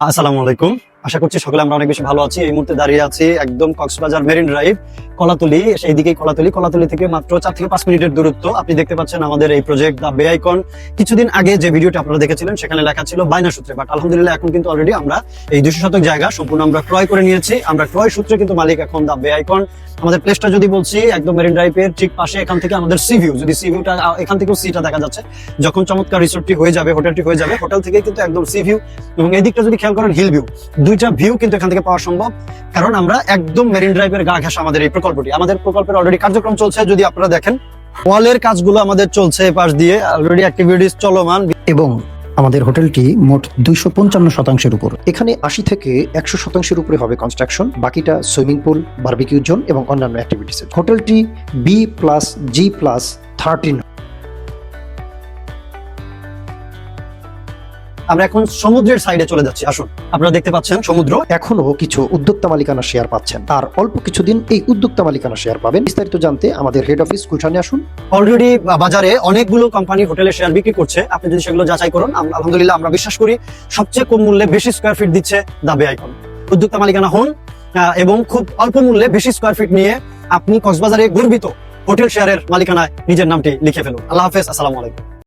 আসসালামু আলাইকুম। আশা করছি সকলে আমরা অনেক বেশি ভালো আছি। এই মুহূর্তে দাঁড়িয়ে আছি একদম কক্সবাজার মেরিন ড্রাইভ, কলাতলি। সেই দিকেই কলাতলি থেকে মাত্র 4 থেকে 5 মিনিটের দূরত্ব। আপনি দেখতে পাচ্ছেন আমাদের এই প্রজেক্ট দ্য বে আইকন। কিছুদিন আগে যে ভিডিওটা আপনারা দেখেছিলেন সেখানে লেখা ছিল বায়না সূত্রে, বাট আলহামদুলিল্লাহ এখন কিন্তু অলরেডি আমরা এই 200 শতক জায়গা সম্পূর্ণ আমরা ক্রয় করে নিয়েছি। আমরা ক্রয় সূত্রে কিন্তু মালিক এখন দ্য বে আইকন। আমাদের প্লেসটা যদি বলছি, একদম মেরিন ড্রাইভের ঠিক পাশে এখান থেকে আমাদের সি ভিউ, যদি সি ভিউটা এখান থেকেও সিটা দেখা যাচ্ছে, যখন চমৎকার রিসোর্টটি হয়ে যাবে, হোটেলটি হয়ে যাবে, হোটেল থেকে কিন্তু একদম সি ভিউ এবং এই দিকটা যদি খেয়াল করেন হিল ভিউ, দুইটা ভিউ কিন্তু এখান থেকে পাওয়া সম্ভব। কারণ আমরা একদম মেরিন ড্রাইভের গা ঘেঁষা আমাদের এই প্রকল্পটি। আমাদের প্রকল্পের অলরেডি কার্যক্রম চলছে। যদি আপনারা দেখেন ওয়ালের কাজগুলো আমাদের চলছে, পাশ দিয়ে অলরেডি অ্যাক্টিভিটিস চলমান। এবং আমাদের হোটেলটি মোট 255 শতাংশের উপর। এখানে 80 থেকে 100 শতাংশের উপরে হবে কনস্ট্রাকশন, বাকিটা সুইমিং পুল, বারবিকিউ জোন এবং অন্যান্য অ্যাক্টিভিটিস। হোটেলটি B+G+13। আমরা এখন সমুদ্রের সাইডে চলে যাচ্ছি। আসুন, আপনারা দেখতে পাচ্ছেন সমুদ্র। এখনো কিছু উদ্যোক্তা মালিকানা শেয়ার পাচ্ছেন, আর অল্প কিছুদিন এই উদ্যোক্তা মালিকানা শেয়ার পাবেন। বিস্তারিত জানতে আমাদের হেড অফিস গুলশানে আসুন। অলরেডি বাজারে অনেকগুলো কোম্পানি হোটেলের শেয়ার বিক্রি করছে। আপনি যদি সেগুলো যাচাই করুন, আলহামদুলিল্লাহ আমরা বিশ্বাস করি সবচেয়ে কম মূল্যে বেশি স্কয়ার ফিট দিচ্ছে দ্য বে আইকন। উদ্যোক্তা মালিকানা হন এবং খুব অল্প মূল্যে বেশি স্কয়ার ফিট নিয়ে আপনি কক্সবাজারে গর্বিত হোটেল শেয়ারের মালিকানায় নিজের নামটি লিখে ফেলুন। আল্লাহ হাফেজ, আসসালামু আলাইকুম।